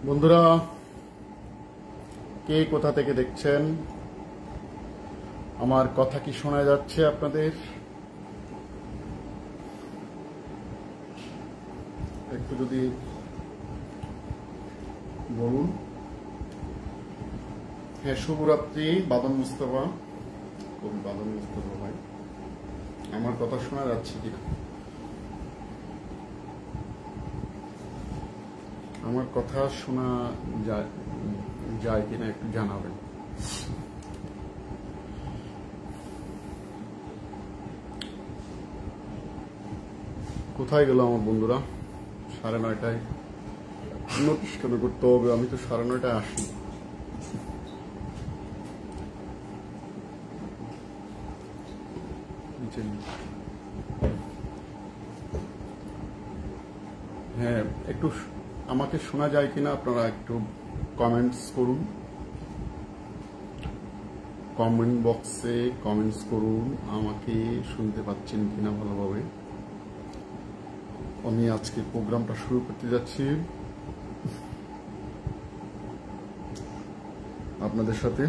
বন্ধুরা, কে কোথা থেকে দেখছেন? আমার কথা কি শোনা যাচ্ছে আপনাদের? একটু যদি বলুন। হ্যাঁ, শুভরাত্রি বাদন মুস্তফা, কবি বাদন মুস্তফা ভাই। আমার কথা শোনা যাচ্ছে কি? আমার কথা শোনা যায় কিনা একটু জানাবেন। কোথায় গেল আমার বন্ধুরা? 9:30টায় নোটিশ কেন করতে হবে? আমি তো 9:30টায় আসি। হ্যাঁ, একটু আমাকে শোনা যায় কিনা আপনারা একটু কমেন্টস করুন, কমেন্ট বক্সে কমেন্টস করুন। আমাকে শুনতে পাচ্ছেন কিনা ভালোভাবে? আমি আজকে প্রোগ্রামটা শুরু করতে যাচ্ছি আপনাদের সাথে।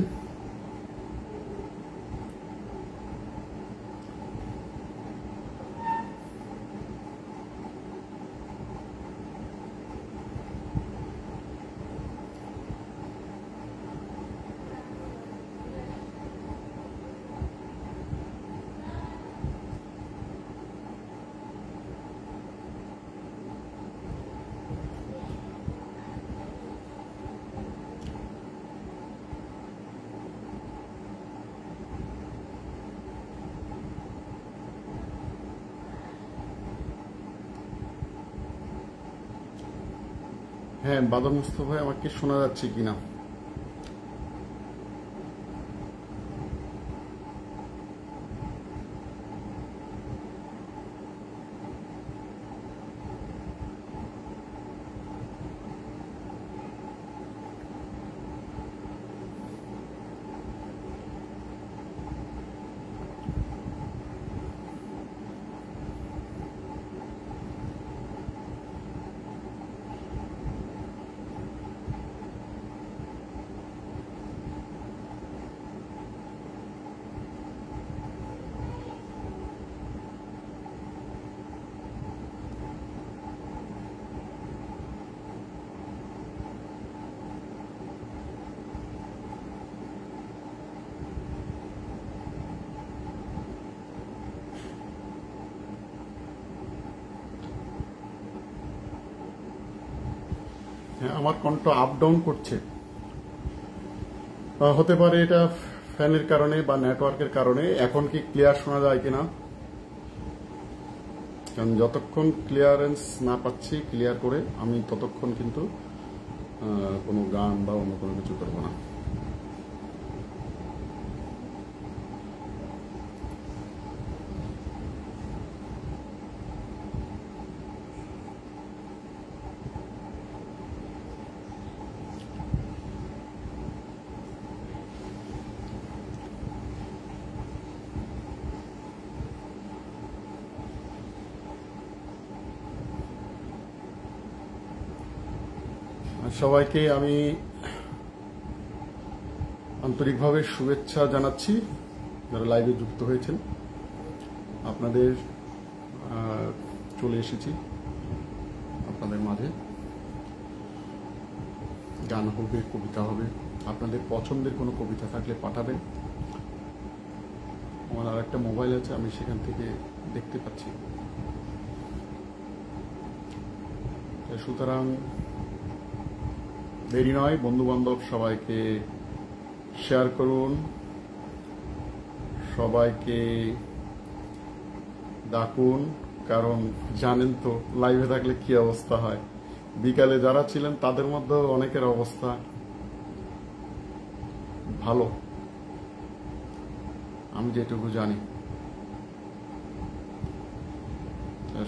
হ্যাঁ, বাদল মুস্তফা ভাই, আমাকে শোনা যাচ্ছে কিনা? হ্যাঁ, আমার কণ্ঠ আপ ডাউন করছে। হতে পারে এটা ফ্যানের কারণে বা নেটওয়ার্কের কারণে। এখন কি ক্লিয়ার শোনা যায় কিনা? কারণ যতক্ষণ ক্লিয়ারেন্স না পাচ্ছি ক্লিয়ার করে, আমি ততক্ষণ কিন্তু কোনো গান বা অন্য কোনো কিছু করবো না। সবাইকে আমি আন্তরিকভাবে শুভেচ্ছা জানাচ্ছি যারা লাইভে যুক্ত হয়েছেন। আপনাদের চলে এসেছি আপনাদের মাঝে। গান হবে, কবিতা হবে। আপনাদের পছন্দের কোনো কবিতা থাকলে পাঠাবেন। আমার আর একটা মোবাইল আছে, আমি সেখান থেকে দেখতে পাচ্ছি। সুতরাং দেরি নয়, বন্ধু বান্ধব সবাইকে শেয়ার করুন, সবাইকে ডাকুন। কারণ জানেন তো লাইভে থাকলে কি অবস্থা হয়। বিকালে যারা ছিলেন তাদের মধ্যে অনেকের অবস্থা ভালো, আমি যেটুকু জানি।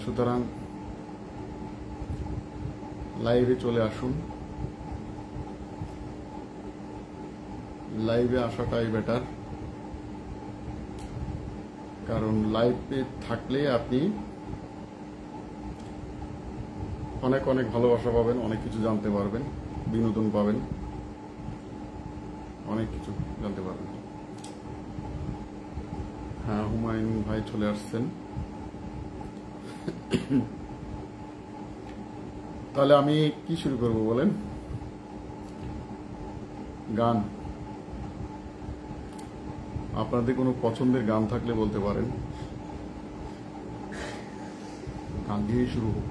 সুতরাং লাইভে চলে আসুন। লাইভে আসাটাই বেটার, কারণ লাইভে থাকলে আপনি অনেক অনেক ভালোবাসা পাবেন, অনেক কিছু জানতে পারবেন। বিনোদন পাবেন, অনেক কিছু জানতে পারবেন। হ্যাঁ, হুমায়ুন ভাই চলে আসছেন। তাহলে আমি কি শুরু করব বলেন? গান, আপনাদের কোনো পছন্দের গান থাকলে বলতে পারেন, গান দিয়েই শুরু হোক।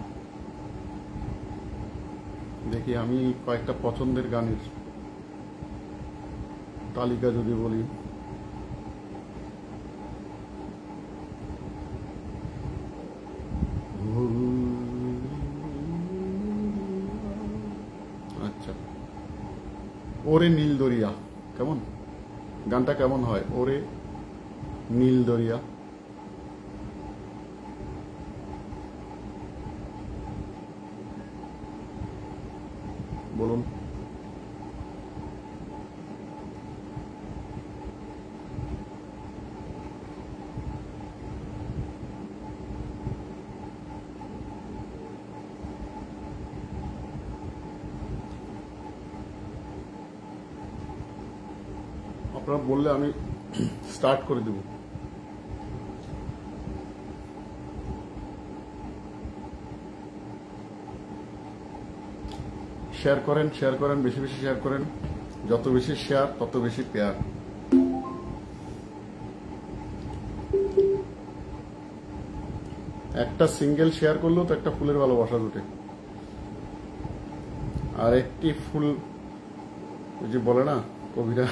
দেখি আমি কয়েকটা পছন্দের গানের তালিকা যদি বলি, আচ্ছা, ওরে নীল দরিয়া কেমন? গানটা কেমন হয়? ওরে নীল দরিয়া। বলুন। আপনারা বললে আমি স্টার্ট করে দেব। শেয়ার করেন, শেয়ার করেন, বেশি বেশি শেয়ার করেন। যত বেশি শেয়ার তত বেশি পেয়ার। একটা সিঙ্গেল শেয়ার করলেও তো একটা ফুলের ভালোবাসা জুটে। আর একটি ফুল, ওই যে বলে না কবিরা,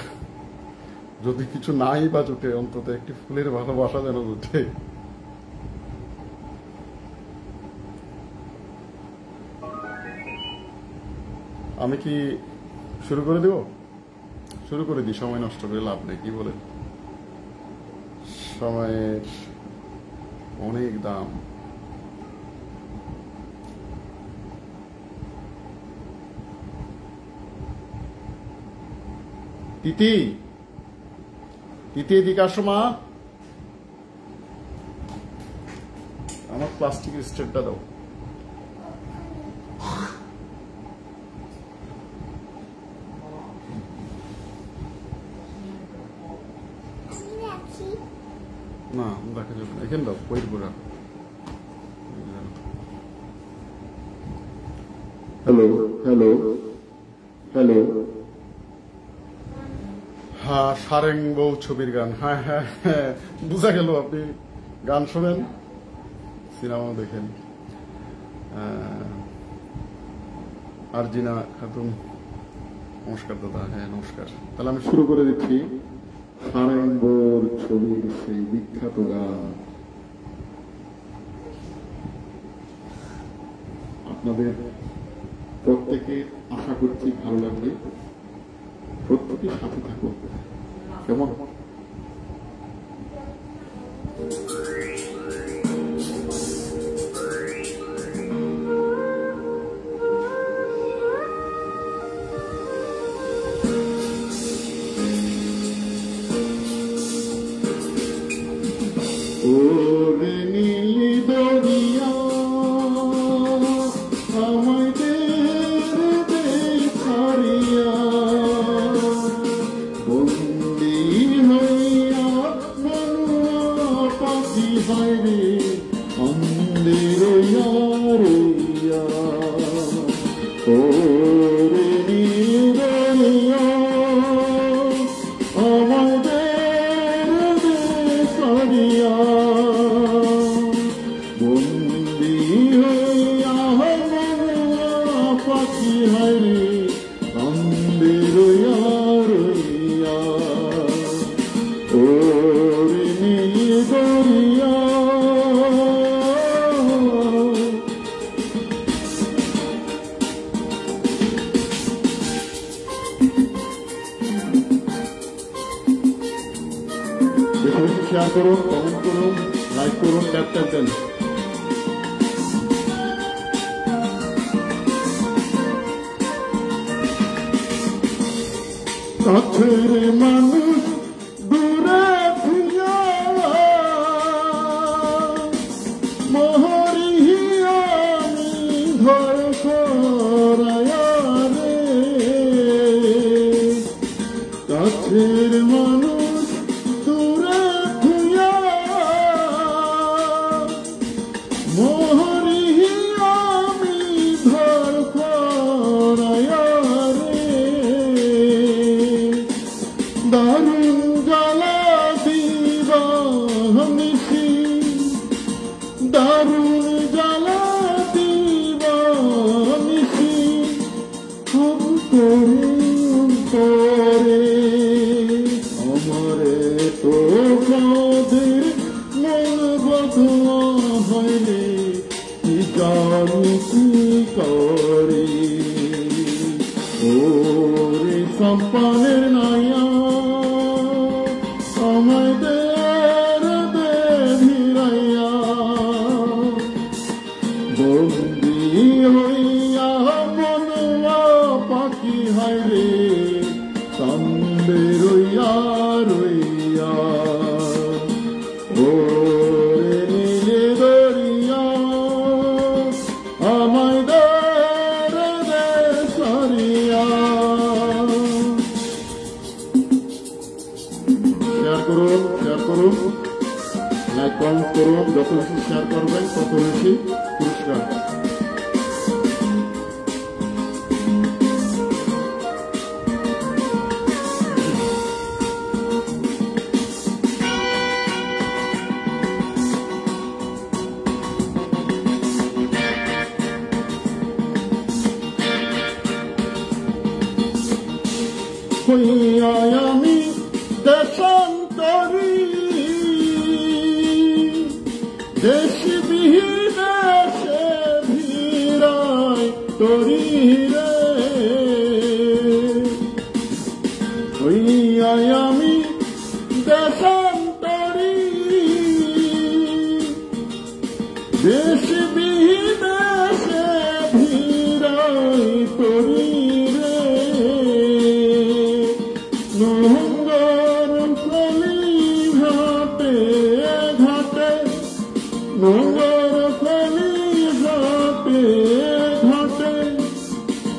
যদি কিছু নাই বা জুটে, অন্তত একটি ফুলের ভালোবাসা যেন জুটে। আমি কি শুরু করে দেব? শুরু করে দিই, সময় নষ্ট করে লাভ নেই, কি বলে? সময়ের অনেক দাম। তিতি, তিতি এদিকে আসো মা, আমার প্লাস্টিকের স্টেটটা দাও। না দেখা যাবে না, এখানে দাও, ওয়েট করে। Hello hello hello. হ্যাঁ, সারেং বউ ছবির গান। হ্যাঁ হ্যাঁ হ্যাঁ, বুঝা গেল আপনি গান শোনেন, সিনেমাও দেখেন। আরজিনা খাতুন, নমস্কার দাদা। হ্যাঁ নমস্কার। তাহলে আমি শুরু করে দিচ্ছি সারেং বউর ছবির সেই বিখ্যাত গান। আপনাদের প্রত্যেকে আশা করছি ভালো লাগবে, প্রত্যেকের সাথে থাকুন, কেমন? ওরে নীল দরিয়া আমাদের ছাড়িয়া, বন্দি হইয়া মনুয়া পাখি হয় রে অন্ধের রইয়া। ওরে নীল দরিয়া আমাদের ছাড়িয়া, বন্দি হইয়া মনুয়া পাখি হয় রে অন্ধের রইয়া। ওরে নীল দরিয়া। শেয়ার করুন, কমেন্ট করুন, লাইক করুন, ট্যাপ ট্যাপ দেন। কাছের মানুষ দূরে থিয়া মহরিয়া আমি ঘর সরায়া রে, আমি কি করি ওরে সম্পানের নাইয়া আমায় দে ভিড়াইয়া বন্দি হইয়া মনুয়া পাখি হায় রে কান্দে রইয়া রইয়া ওরে নীলে দরিয়া আমায় দে সারিয়া। শেয়ার করুন লাইক কমেন্ট করুন, যত বেশি শেয়ার করবেন তত বেশি পুরস্কার। আমি দেশান্তরী দেশ বিদেশে ভিড়াই তরি রে আমি দেশান্তরী দেশ বিদেশে ভিড়াই তরি নোংর ফলি ঘাটে ঘাটে নোংর ফলি ঘাটে ঘাটে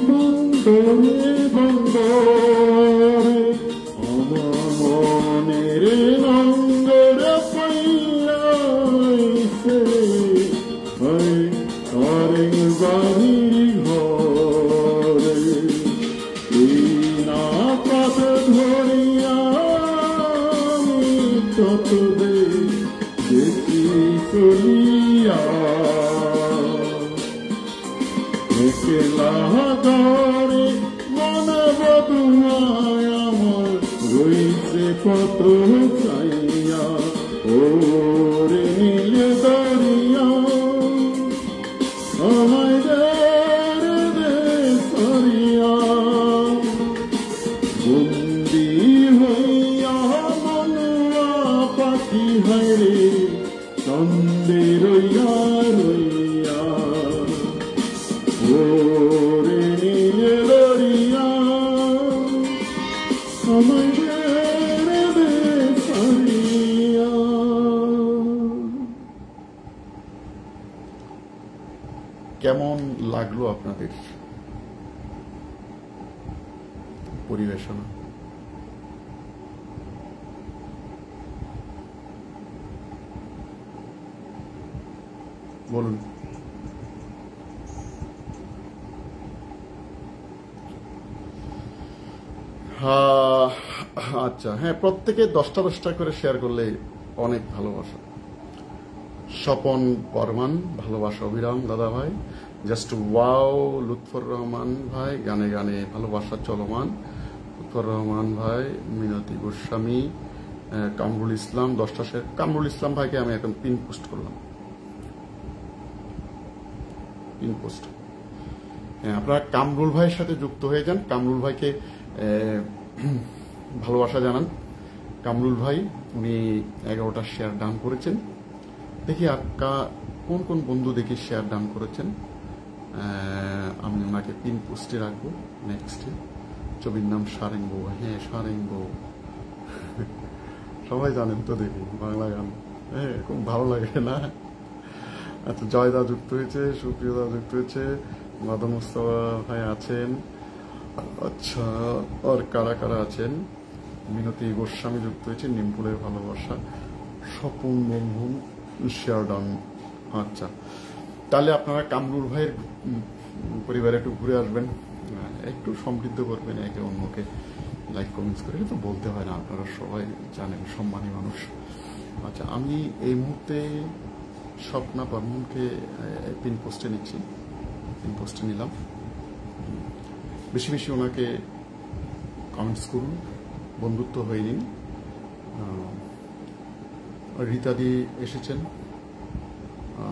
বন্দরে বন্দরে আমার মনের নোংর পাইয়াছে আরেক বাড়ির ঘরে না পথ ধরিয়া তত দেখি চলিয়া একলা ঘরে মনে বধুয়ায় আমার রইছে কত চাইয়া ওরে নীলে দরিয়া আমায় দে সরিয়া বন্দি হইয়া মনুয়া পাখি হায় রে কান্দে রইয়া রইয়া ওরে নীলে দরিয়া আমায় দে সারিয়া। কেমন লাগলো আপনাদের পরিবেশনা? বলুন। আচ্ছা, হ্যাঁ, প্রত্যেকে 10টা করে শেয়ার করলে অনেক ভালোবাসা। স্বপন বর্মান, ভালোবাসা অবিরাম দাদা ভাই। Just wow. লুৎফর রহমান ভাই, গানে গানে ভালোবাসা চলমান। লুৎফর রহমান ভাই, মিনতি গোস্বামী, কামরুল ইসলাম 10টা শেয়ার। কামরুল ইসলাম ভাইকে আমি এখন পিন পোস্ট করলাম, পিন পোস্ট। হ্যাঁ, আপনারা কামরুল ভাইয়ের সাথে যুক্ত হয়ে যান। কামরুল ভাইকে ভালোবাসা জানান। কামরুল ভাই উনি 11টা শেয়ার ডান করেছেন। দেখি কোন কোন বন্ধু দেখি শেয়ার ডান করেছেন। আমি ওনাকে পিন পোস্টে রাখবো। নেক্সটে ছবির নাম সারেঙ্গো। হ্যাঁ, সারেঙ্গো সবাই জানেন তো, দেখি বাংলা গান। হ্যাঁ, খুব ভালো লাগে না? আচ্ছা, জয়দা যুক্ত হয়েছে, সুপ্রিয়দা যুক্ত হয়েছে, মাদন মুস্তফা ভাই আছেন। আচ্ছা, আর কারা কারা আছেন? মিনতি গোস্বামী যুক্ত হয়েছে, নিমপুরের ভালোবাসা, স্বপন বন্ধন শেয়ার ডান। আচ্ছা, তাহলে আপনারা কামরুল ভাইয়ের পরিবারে একটু ঘুরে আসবেন, একটু সমৃদ্ধ করবেন একে অন্যকে, লাইক কমেন্টস করে। তো বলতে হয় না, আপনারা সবাই জানেন, সম্মানী মানুষ। আচ্ছা, আমি এই মুহূর্তে স্বপ্না বর্মনকে পিন পোস্টে নিচ্ছি, পিন পোস্টে নিলাম। বেশি বেশি ওনাকে কমেন্টস করুন, বন্ধুত্ব হয়ে নিন। রীতাদি এসেছেন,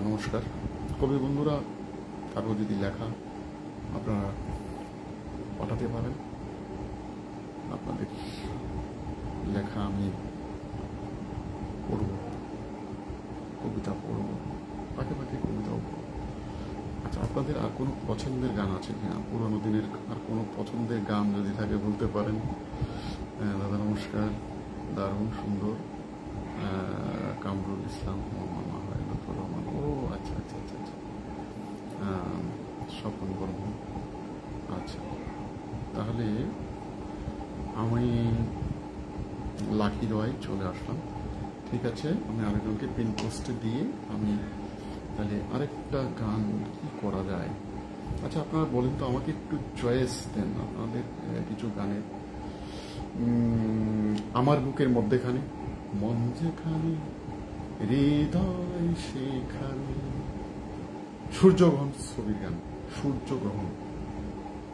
নমস্কার। কবি বন্ধুরা কারো যদি লেখা আপনারা পাঠাতে পারেন, আপনাদের লেখা আমি পড়ব, কবিতা পড়ব, পাখি পাখি কবিতাও পড়ব। আচ্ছা, আপনাদের আর কোনো পছন্দের গান আছে কিনা? পুরোনো দিনের আর কোনো পছন্দের গান যদি থাকে বলতে পারেন। দাদা নমস্কার, দারুণ সুন্দর। কামরুল ইসলাম, মামা হয় লুৎফর রহমান। ও আচ্ছা আচ্ছা আচ্ছা আচ্ছা, স্বপন বর্মন। আচ্ছা, তাহলে আমি লাকি রয় চলে আসলাম। ঠিক আছে, আমি আরেকজনকে পিন পোস্টে দিয়ে আমি তাহলে আরেকটা গান কি করা যায়। আচ্ছা, আপনারা বলেন তো, আমাকে একটু চয়েস দেন আপনাদের কিছু গানের। আমার বুকের মধ্যেখানে, মন যেখানে, হৃদয় সেখানে। সূর্যগ্রহণ ছবির গান, সূর্যগ্রহণ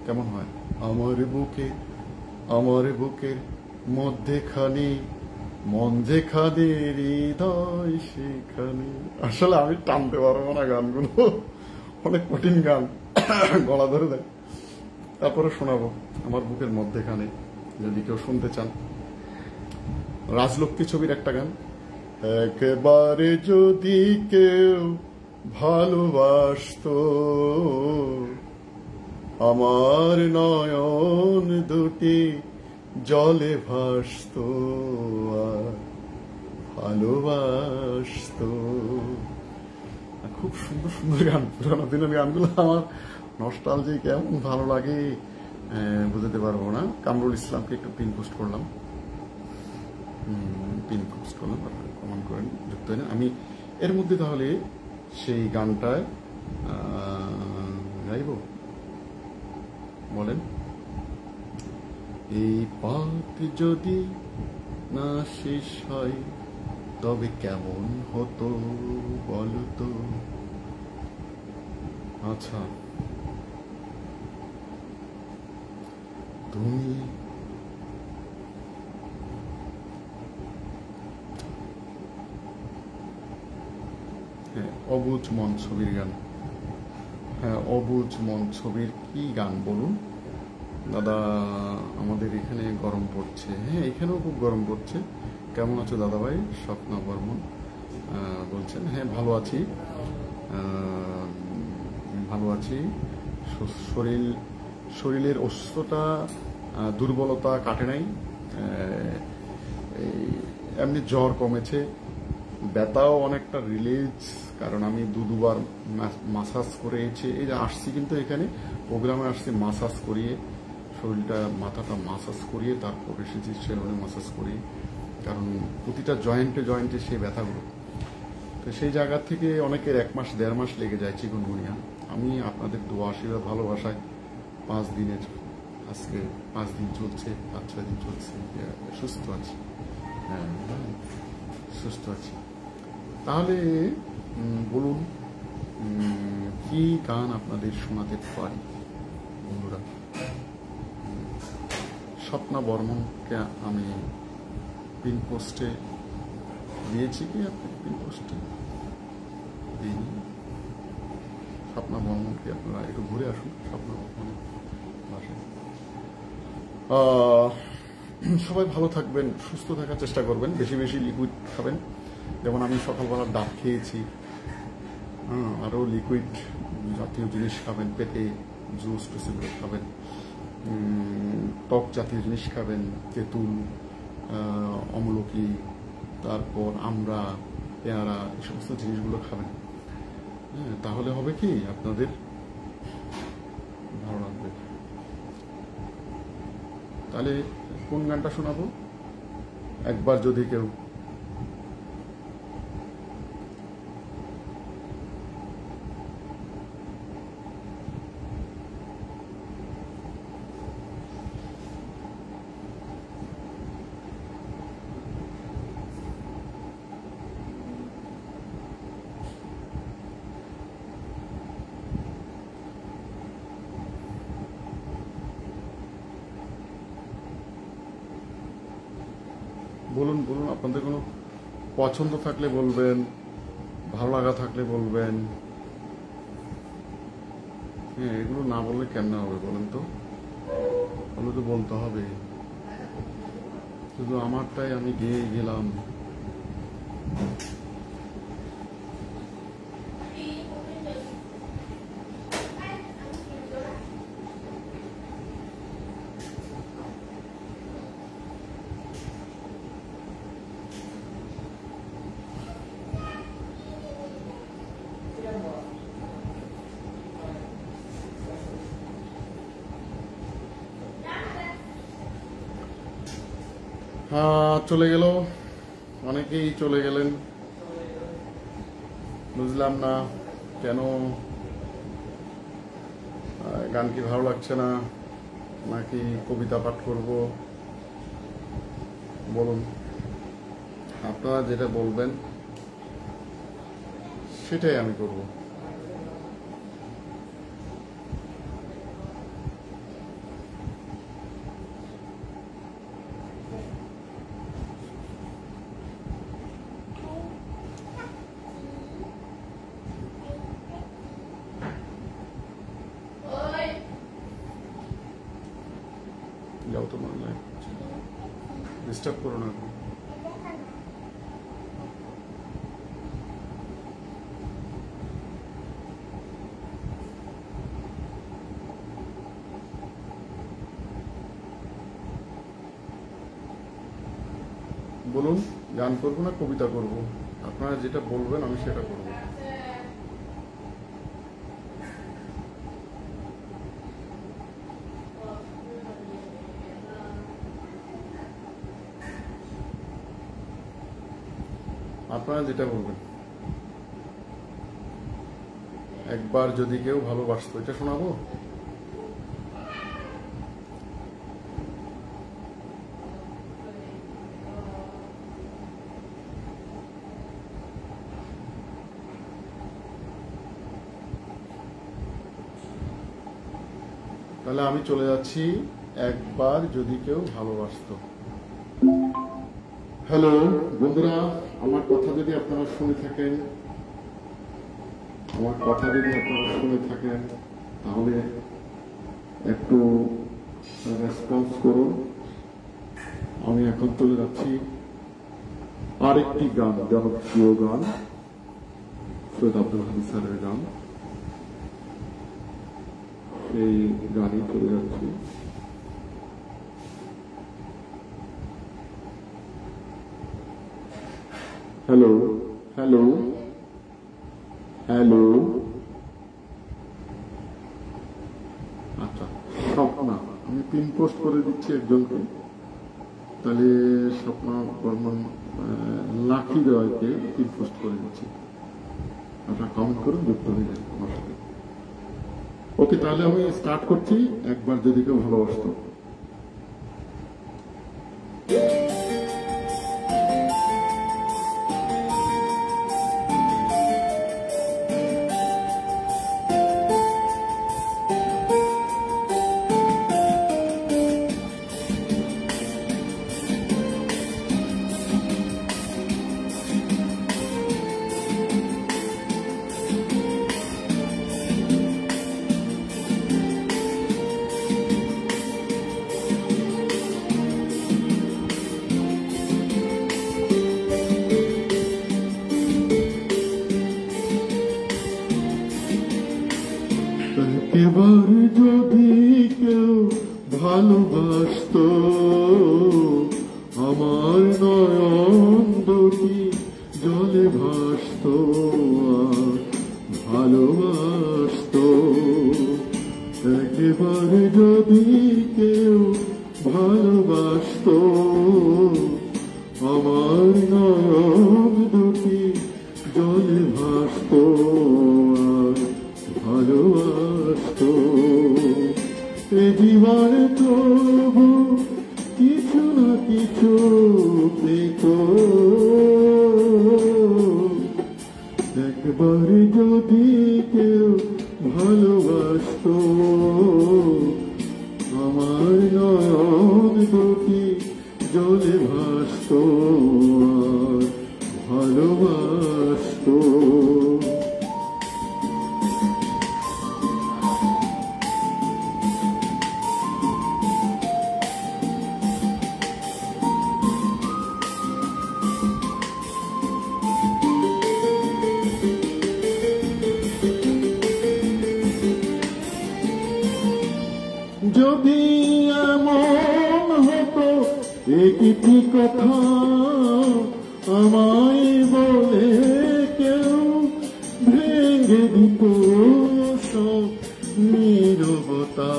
কেমন হয়? আমার বুকের মধ্যেখানে, মন যেখানে, হৃদয় সেখানে। আসলে আমি টানতে পারবো না গানগুলো, অনেক কঠিন গান, গলা ধরে দেয়। তারপরে শোনাবো আমার বুকের মধ্যেখানে, যদি কেউ শুনতে চান। রাজলক্ষ্মী ছবির একটা গান। একেবারে যদি কেউ ভালোবাসতো, আমার নয়ন দুটি জলে ভাসতো, আর ভালোবাসতো। খুব সুন্দর সুন্দর গান, পুরানো দিনের গানগুলো আমার নস্টালজিক, কেমন ভালো লাগে বুঝতে পারবো না। কামরুল ইসলামকে একটু পিন পোস্ট করলাম, আপনারা কমেন্ট করেন, যুক্ত হন। আমি এর মধ্যে তাহলে সেই গানটায় গাইব, বলেন। এই পথ যদি না শেষ হয় তবে কেমন হতো বলতো। আচ্ছা, তুমি অবুঝ মন ছবির গান। হ্যাঁ, অবুঝ মন ছবির কি গান বলুন দাদা? আমাদের এখানে গরম পড়ছে। হ্যাঁ, এখানেও খুব গরম পড়ছে। কেমন আছো দাদা ভাই? স্বপ্না বর্মন বলছেন। হ্যাঁ, ভালো আছি, ভালো আছি। শরীরের অসুস্থতা, দুর্বলতা কাটে নাই। এমনি জ্বর কমেছে, ব্যথাও অনেকটা রিলিজ, কারণ আমি দুবার মাসাজ করেছি। এই যে আসছি, কিন্তু এখানে প্রোগ্রামে আসছি মাসাজ করিয়ে, শরীরটা মাথাটা মাসাজ করিয়ে তারপর এসেছি সেলুনে মাসাজ করিয়ে, কারণ প্রতিটা জয়েন্টে জয়েন্টে সেই ব্যথাগুলো। তো সেই জায়গা থেকে অনেকের 1 মাস 1.5 মাস লেগে যায় চিকুনগুনিয়া। আমি আপনাদের দোয়া আশীর্বাদ ভালোবাসায় 5 দিনের, আজকে 5 দিন চলছে, 5-6 দিন চলছে, সুস্থ আছি। হ্যাঁ, সুস্থ আছি। তাহলে বলুন, কি গান আপনাদের শোনাতে পারি বন্ধুরা? স্বপ্না বর্মনকে আমি পিন পোস্টে দিয়েছি কি? আপনি পিন পোস্টে দিইনি। স্বপ্না বর্মনকে আপনারা একটু ঘুরে আসুন, স্বপ্না বর্মনের বাসায়। সবাই ভালো থাকবেন, সুস্থ থাকার চেষ্টা করবেন, বেশি বেশি লিকুইড খাবেন। যেমন আমি সকালবেলা ডাব খেয়েছি, আরও লিকুইড জাতীয় জিনিস খাবেন, পেঁপে জুস টুস এগুলো খাবেন, টক জাতীয় জিনিস খাবেন, তেঁতুল, অমলকি, তারপর আমরা, পেয়ারা, এই সমস্ত জিনিসগুলো খাবেন। হ্যাঁ, তাহলে হবে কি, আপনাদের ভালো লাগবে। তাহলে কোন গানটা শোনাবো? একবার যদি কেউ বলুন, আপনাদের কোনো পছন্দ থাকলে বলবেন, ভালো লাগা থাকলে বলবেন। হ্যাঁ, এগুলো না বললে কেমনে হবে বলেন তো? ওগুলো তো বলতে হবে। শুধু আমারটাই আমি গেয়ে গেলাম। চলে গেল, অনেকেই চলে গেলেন। বুঝলাম না কেন, গান কি ভালো লাগছে না নাকি কবিতা পাঠ করব? বলুন, আপনারা যেটা বলবেন সেটাই আমি করব। যাও, তোমার লাইফ ডিস্টার্ব করো না। বলুন, গান করবো না কবিতা করব? আপনারা যেটা বলবেন আমি সেটা করব। আপনারা যেটা বলবেন। একবার যদি কেউ ভালোবাসতো, এটা শোনাবো? তাহলে আমি চলে যাচ্ছি। একবার যদি কেউ ভালোবাসতো। হ্যালো বন্ধুরা, আমার কথা যদি আপনারা শুনে থাকেন, তাহলে একটু রেসপন্স করুন। আমি এখন চলে যাচ্ছি আরেকটি গান, জনপ্রিয় গান, সৈয়দ আব্দুল হামিদ স্যারের গান। সেই গানই চলে যাচ্ছি। Hello hello hello. আচ্ছা, স্বপ্না, আমি পিন পোস্ট করে দিচ্ছি একজনকে। তাহলে স্বপ্না বর্মন লাকি দেওয়াকে পিন পোস্ট করে দিচ্ছি। আপনারা কমেন্ট করুন, যুক্ত হয়ে যান আমার সাথে। ওকে, তাহলে আমি স্টার্ট করছি। একবার যদি কেউ ভালোবাসতো। এবার যদি কেউ ভালোবাসতো, আমার নয়ন দুটি জলে ভাসতো, ভালোবাসতো। একেবারে যদি কেউ ভালোবাসতো, আমার নয়ন দুটি জলে ভাসতো, ভালোবাসতো। এ জীবনে তবু কিছু না কিছু পেত। একবারে যদি কেউ ভালোবাসতো, আমার নয়ন দুটি জলে ভাসতো, ভালোবাসতো। যদি এমন হতো একটি কথা আমায় বলে কেউ ভেঙে দিত সব নীরবতা।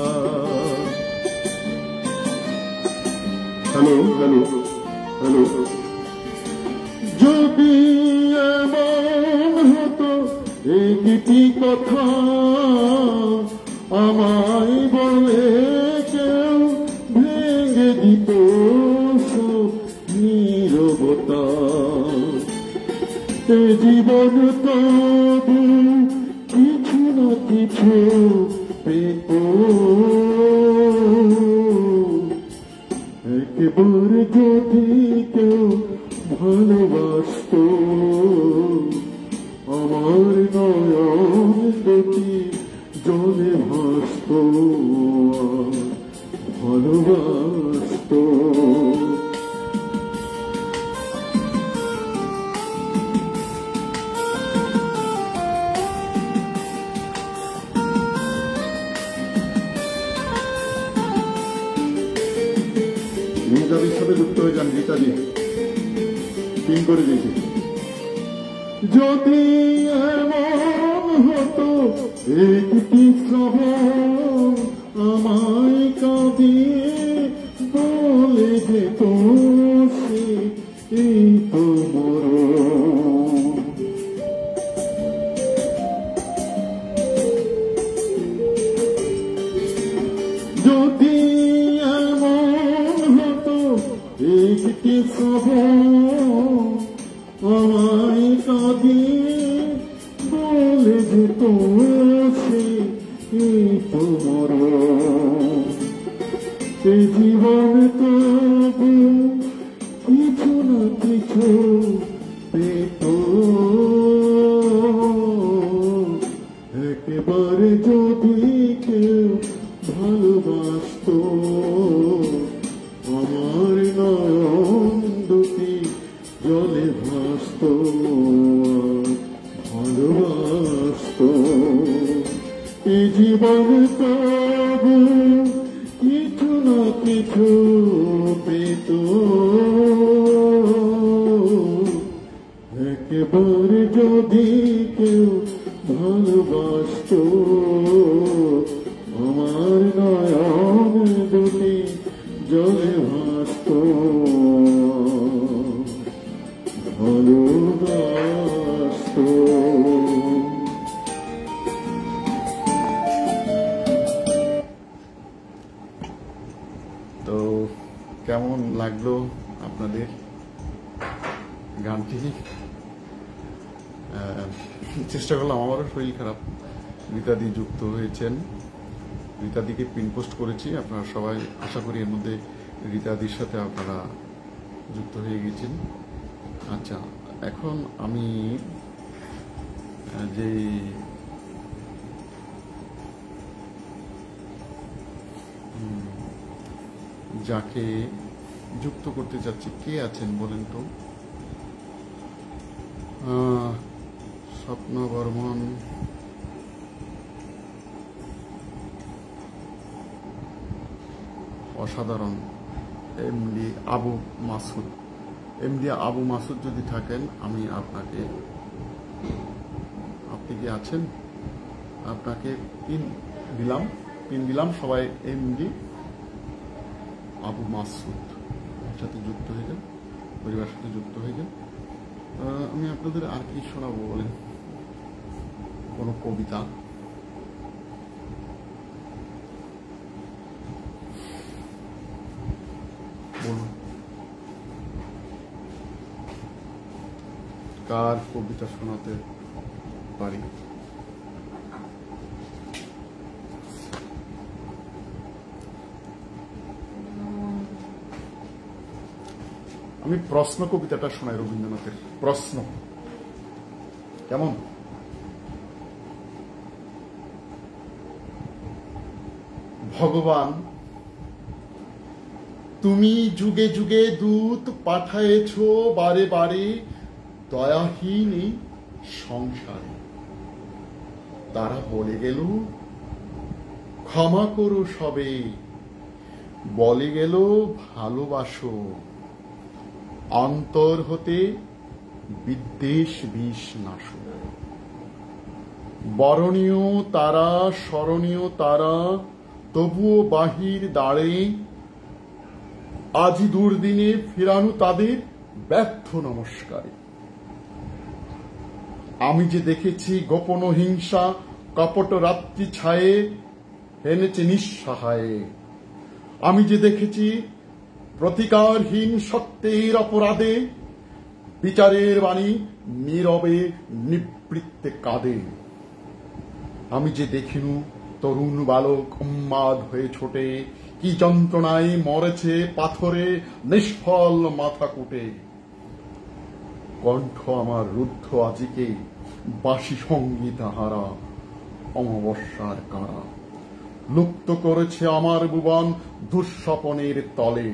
Hello hello hello. যদি এমন হতো একটি কথা আমায় বলে কেউ ভেঙে দিত সব নীরবতা। এ জীবন তবু কিছু না কিছু পেত, একবার যদি কেউ ভালোবাসত আমার নয়ন দুটি জলে ভাসত, ভালোবাসত। রীতাদির সাথে যুক্ত হয়ে যান। রীতাদি পিন করে দিয়েছি। যদি এমন হতো একটি শ্রবণ আমায় কাঁদিয়ে বলে যেত সে এই তো মরণ। যদি একটি শ্রবণ আমায় কাঁদিয়ে বলে যেত সে এই তো মরণ। এ জীবন তবু কিছু না কিছু পেত, একেবারে যদি কেউ ভালোবাসত আমার নয়ন দুটি জলে ভাসত, ভালোবাসত। এ জীবন তবু কিছু না কিছু পেত, একেবারে যদি কেউ ভালোবাসত আমার নয়ন দুটি জলে ভাসত, ভালোবাসত। তো কেমন লাগলো আপনাদের গানটি? চেষ্টা করলাম, আমারও শরীর খারাপ। রীতাদি যুক্ত হয়েছেন, রীতাদিকে পিন পোস্ট করেছি। আপনারা সবাই আশা করি এর মধ্যে রীতাদির সাথে আপনারা যুক্ত হয়ে গেছেন। আচ্ছা, এখন আমি যে যাকে যুক্ত করতে চাচ্ছি, কে আছেন বলেন তো? স্বপ্ন বর্মন, অসাধারণ। এমডি আবু মাসুদ, এমডি আবু মাসুদ যদি থাকেন আমি আপনাকে, আপনি কি আছেন? আপনাকে পিন দিলাম। সবাই এমডি আবু মাসুদ সাথে যুক্ত হয়ে যান, পরিবারের সাথে যুক্ত হয়ে যান। আমি আপনাদের আর কি শোনাবো বলেন? কোনো কবিতা? বলুন, কার কবিতা শোনাতে পারি? আমি প্রশ্ন কবিতাটা শোনাই, রবীন্দ্রনাথের প্রশ্ন। কেমন? ভগবান, তুমি যুগে যুগে দূত পাঠায়েছ বারে বারে দয়াহীন এই সংসারে। তারা বলে গেল ক্ষমা করো সবে বলে গেল ভালোবাসো, অন্তর হতে বিদ্বেষ বিষ নাশো। বরণীয় তারা, স্মরণীয় তারা, তবুও বাহির দাঁড়ে, আজি দুর্দিনে ফিরানো তাদের ব্যর্থ নমস্কারে। আমি যে দেখেছি গোপন হিংসা কপট রাত্রি ছায়ে এনেছে নিঃসহায়ে। আমি যে দেখেছি প্রতিকারহীন সত্যের অপরাধে বিচারের বাণী নীরবে নিবৃত্তে কাঁদে। আমি যে দেখিনু তরুণ বালক উন্মাদ হয়ে ছোটে, কি যন্ত্রণায় মরেছে পাথরে নিষ্ফল মাথা কুটে। কণ্ঠ আমার রুদ্ধ আজিকে বাসি সঙ্গীত হারা অমাবস্যার কারা। লুপ্ত করেছে আমার ভুবন দুঃস্বপনের তলে,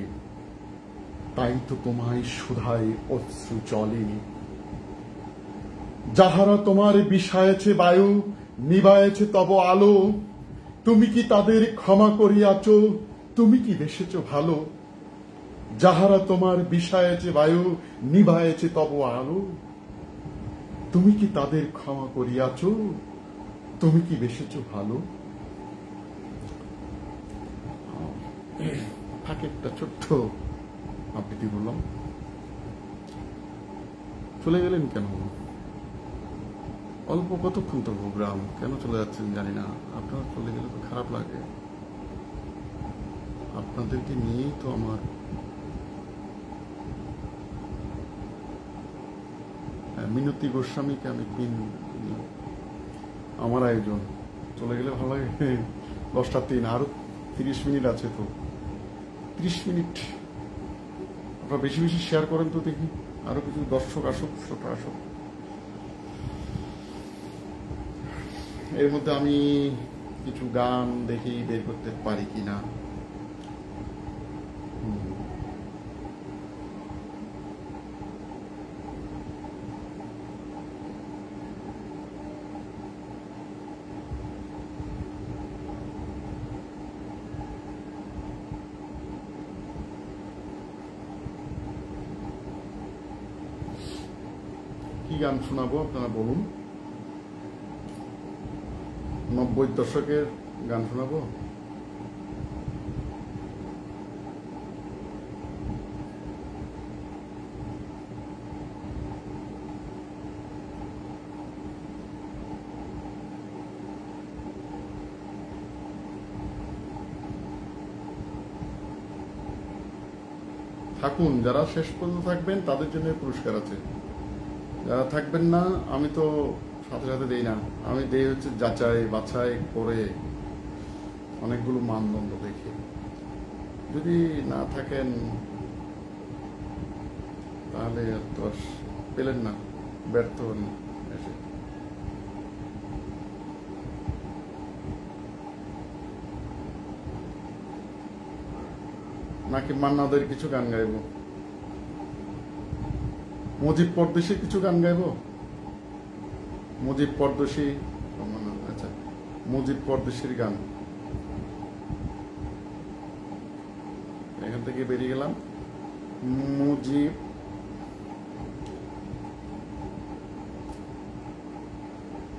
তাই তো তোমায় সুধায় অশ্রু চলে। যাহারা তোমার বিষায়েছে বায়ু, নিবায়েছে তব আলো, তুমি কি তাদের ক্ষমা করিয়াছ, তুমি কি বেসেছ ভালো। যাহারা তোমার বিষায়েছে বায়ু, নিবায়েছে তব আলো, তুমি কি তাদের ক্ষমা করিয়াছ, তুমি কি বেসেছ ভালো। ফাঁকে একটা ছোট্ট আবৃত্তি বললাম। চলে গেলেন কেন? অল্প কতক্ষণ তো প্রোগ্রাম, কেন চলে যাচ্ছেন জানি না। আপনারা চলে গেলে তো খারাপ লাগে। আপনাদেরকে নিয়েই তো আমার মিনতি গোস্বামীকে আমি আমার আয়োজন। চলে গেলে ভালো লাগে। 10টা 3, আরো 30 মিনিট আছে তো। 30 মিনিট আপনারা বেশি বেশি শেয়ার করেন তো, দেখি আরো কিছু দর্শক আসুক, শ্রোতা আসুক। এর মধ্যে আমি কিছু গান দেখি বের করতে পারি কিনা। কি গান শোনাবো আপনারা বলুন। 90 দশকের গান শোনাবো। থাকুন, যারা শেষ পর্যন্ত থাকবেন তাদের জন্য পুরস্কার আছে। যারা থাকবেন না, আমি তো সাথে সাথে দেই না। আমি দেই হচ্ছে যাচাই বাছাই করে, অনেকগুলো মানদণ্ড দেখে। যদি না থাকেন তাহলে তো আর পেলেন না, ব্যর্থ হন এসে। নাকি মান্নাদের কিছু গান গাইবো, মুজিব পরদেশি কিছু গান গাইবো। মুজিব পরদেশি, আচ্ছা মুজিব পরদেশির গান। এখান থেকে বেরিয়ে গেলাম। মুজিব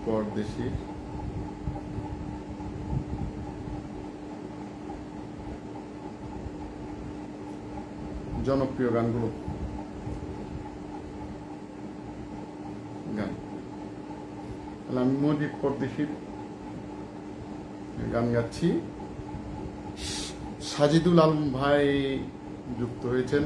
পরদেশি জনপ্রিয় গানগুলো গান। আমি মুজিব পরদেশির গান গাচ্ছি। সাজিদুল আলম ভাই যুক্ত হয়েছেন।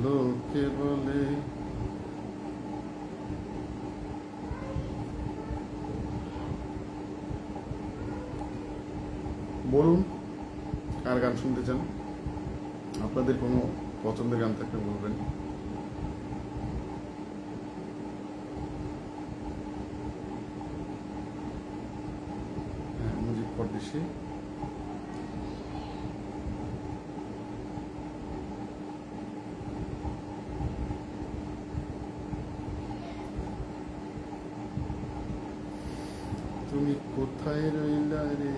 লোকে বলে বলুন কার গান শুনতে চান, আপনাদের কোনো পছন্দের গান থাকলে বলবেন। মুজিব পরদেশি কোথায় রইলা রে,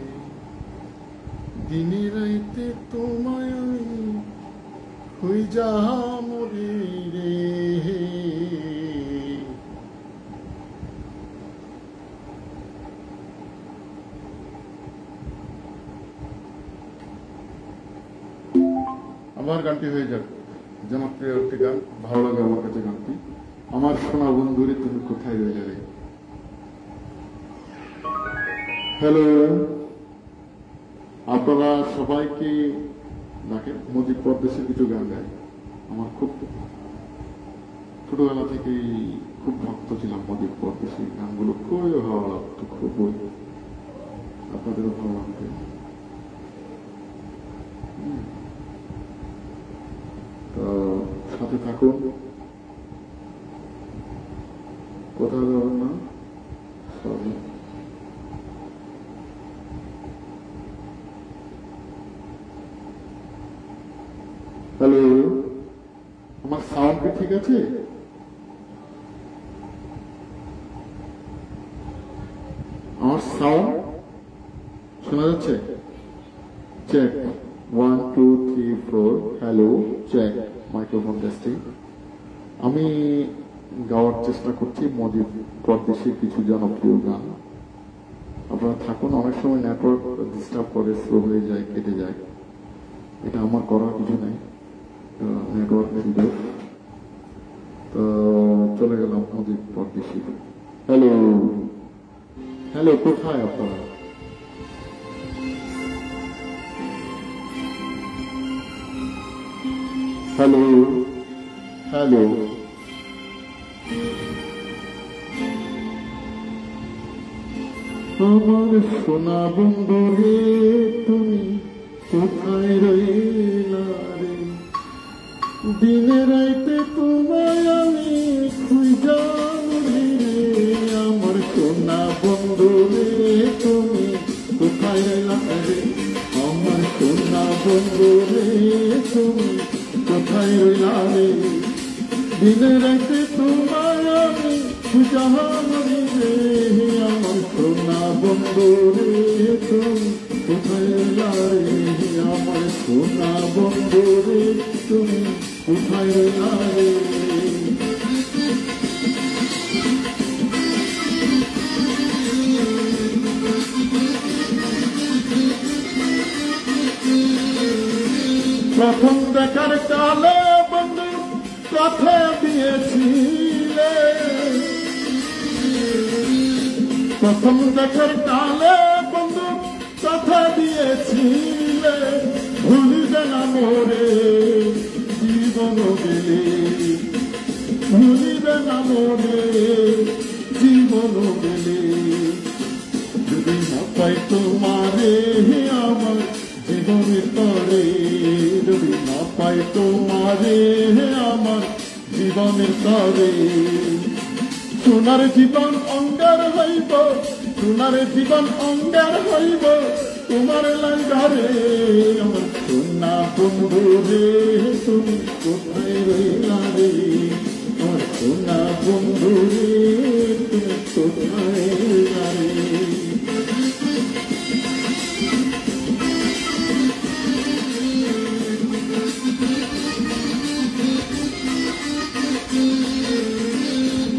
দিনে রাইতে তোমায় আমি খুঁজা মরি রে। আমার গানটি হয়ে যাক জনপ্রিয় একটি গান, ভালো লাগে আমার কাছে গানটি। আমার সোনা বন্ধুরে তুমি কোথায় রইলে রে। হ্যালো, আপনারা সবাইকে ডাকেন। মুজিব পরদেশের কিছু গান গায়। আমার খুব ছোটবেলা থেকেই খুব ভক্ত ছিলাম মুজিব পরদেশের গানগুলো, খুবই ভালো লাগতো, খুবই। আপনাদেরও ভালো লাগবে। তো সাথে থাকুন, কোথাও যাবেন না। হ্যালো, আমার সাউন্ড কি ঠিক আছে? আমার সাউন্ড শোনা যাচ্ছে? Check 1 2 3 4। Hello, check, microphone testing. আমি গাওয়ার চেষ্টা করছি মুজিব পরদেশের কিছু জনপ্রিয় গান। আপনারা থাকুন। অনেক সময় নেটওয়ার্ক ডিস্টার্ব করে, স্লো হয়ে যায়, কেটে যায়। এটা আমার করার কিছু নাই, নেটওয়ার্ক ছিল। তো চলে গেলাম মুজিব পরদেশি। হ্যালো, হ্যালো, কোথায় আপনারা? হ্যালো, হ্যালো, আমার সোনা বন্ধু রে তুমি কোথায় রইলা রে, দিনে রাইতে তোমায় আমি খুঁজা মরি রে। আমার সোনা বন্ধু রে তুমি কোথায় রইলা রে, আমার সোনা বন্ধু রে তুমি কোথায় রইলা রে, দিনে রাইতে তোমায় আমি খুঁজা মরি রে। আমার সোনা বন্ধু রে তুমি কোথায় রইলা রে, আমার সোনা বন্ধু রে তুমি কোথায় রইলা রে। প্রথম দেখার কালে বন্ধু কথা দিয়েছিলে, প্রথম দেখার কালে বন্ধু কথা দিয়েছিলে, ভুলিবে না মোরে জীবন গেলে, ভুলিবে না মোরে জীবন গেলে। যদি না পাই তোমারে আমার জীবনের তরে, যদি না পাই তোমারে আমার জীবনের তরে, সোনার জীবন অঙ্গার হইব, সোনার জীবন অঙ্গার হইব তোমার লাঙ্গারে। আমার সোনা বন্ধু রে তুমি কোথায় রইলা রে, আমার সোনা বন্ধু রে তুমি কোথায় রইলা রে।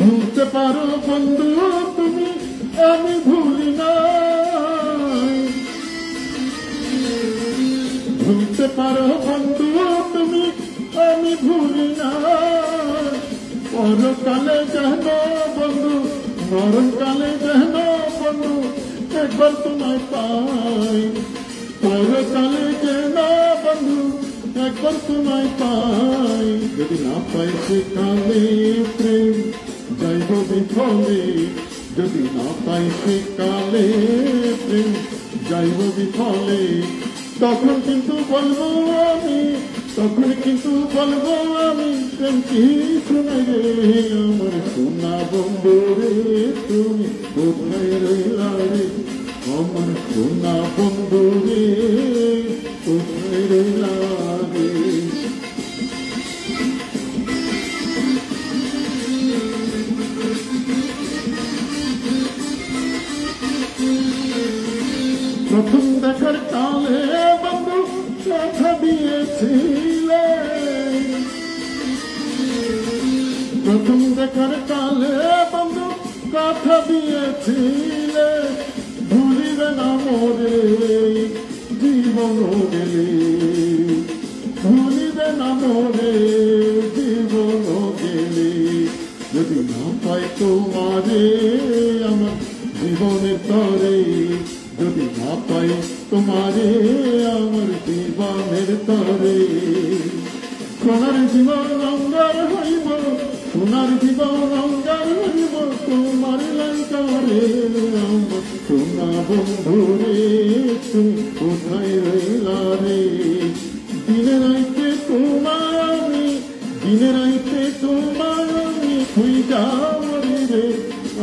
ভুলতে পারো বন্ধু তুমি, আমি ভুলি না, ভুলতে পারো বন্ধু তুমি, আমি ভুলি না। পরকালে যেন বন্ধু, মরণকালে যেন বন্ধু একবার তোমায় পাই, পরকালে যেন বন্ধু একবার তোমায় পাই। যদি না পাই সেকালে প্রেম যাইব বিফলে, যদি না পাই সেকালে প্রেম যাইব বিফলে। তখন কিন্তু বলবো আমি, তখন কিন্তু বলবো আমি প্রেম কিছু নাই রে। আমার সোনা বন্ধু রে তুমি কোথায় রইলা রে, আমার সোনা বন্ধু রে কোথায় রইলা রে। প্রথম দেখার কালে বন্ধু কথা দিয়েছিলে, প্রথম দেখার কালে বন্ধু কথা দিয়েছিলে, ভুলিবে না মোরে জীবন গেলে, ভুলিবে না মোরে জীবন গেলে। যদি না পাই তোমারে আমার জীবনের তরে, যদি না পাই তোমারে আমার জীবনের তরে। সোনার জীবন রঙ্গার হইব, সোনার জীবন রঙ্গার হইব তোমার লাইকারে। আমার সোনা বন্ধুরে তুমি কোথায় রইলা রে? দিনে রাইতে তোমার আমি, দিনে রাইতে তোমার আমি খুঁজা মরি রে।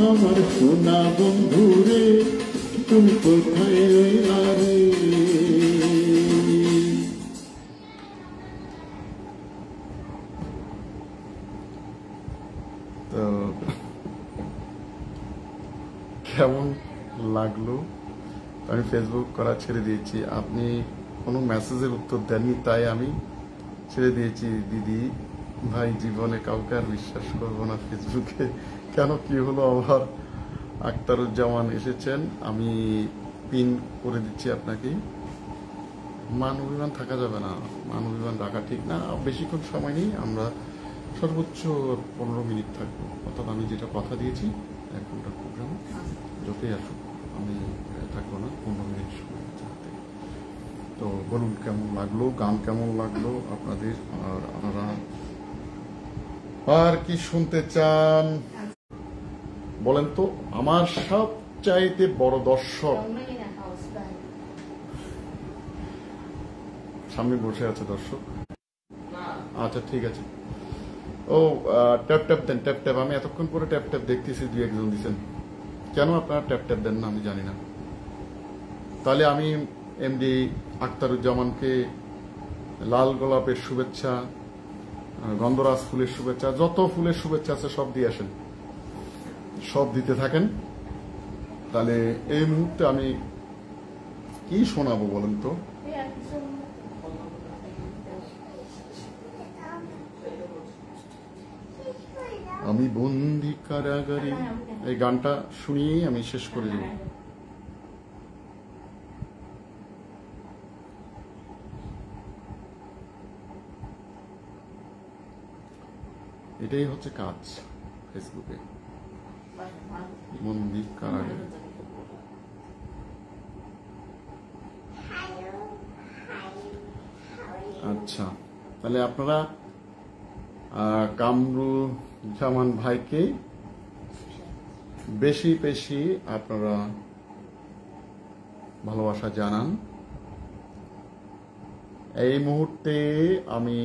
আমার সোনা বন্ধুরে তুমি কোথায় রইলা রে? তো কেমন লাগলো? আমি ফেসবুক করা ছেড়ে দিয়েছি, আপনি কোনো মেসেজের উত্তর দেননি তাই আমি ছেড়ে দিয়েছি। দিদি ভাই জীবনে কাউকে আর বিশ্বাস করবো না ফেসবুকে। কেন, কি হলো আবার? আখতারুজ্জামান এসেছেন, আমি পিন করে দিচ্ছি আপনাকে। মান অভিমান থাকা যাবে না, মান অভিমান রাখা ঠিক না। বেশিক্ষণ সময় নেই, আমরা সর্বোচ্চ 15 মিনিট থাকবো। অর্থাৎ আমি যেটা কথা দিয়েছি 1 ঘন্টার প্রোগ্রাম, যতই আসুক আমি থাকবো না, 15 মিনিট সময় চাইতে। তো বলুন কেমন লাগলো, গান কেমন লাগলো আপনাদের, আর আপনারা আর কি শুনতে চান বলেন তো? আমার সবচাইতে বড় দর্শক সামনে বসে আছে দর্শক। আচ্ছা ঠিক আছে। ও ট্যাপ ট্যাপ দেন, ট্যাপ ট্যাপ। আমি এতক্ষণ পরে ট্যাপ ট্যাপ দেখতেছি, 2-1 জন দিচ্ছেন। কেন আপনারা ট্যাপ ট্যাপ দেন না আমি জানি না। তাহলে আমি এমডি আখতারুজ্জামানকে লাল গোলাপের শুভেচ্ছা, গন্ধরাজ ফুলের শুভেচ্ছা, যত ফুলের শুভেচ্ছা আছে সব দিয়ে আসেন, সব দিতে থাকেন। তাহলে এই মুহূর্তে আমি কি শোনাবো বলেন তো? আমি বন্দি কারাগারে, এই গানটা শুনিয়েই আমি শেষ করে দেব। এটাই হচ্ছে কাজ ফেসবুকে, বন্দি কারাগারে। আচ্ছা, তাহলে আপনারা কামরুজ্জামান ভাইকে বেশি বেশি আপনারা ভালোবাসা জানান। এই মুহূর্তে আমি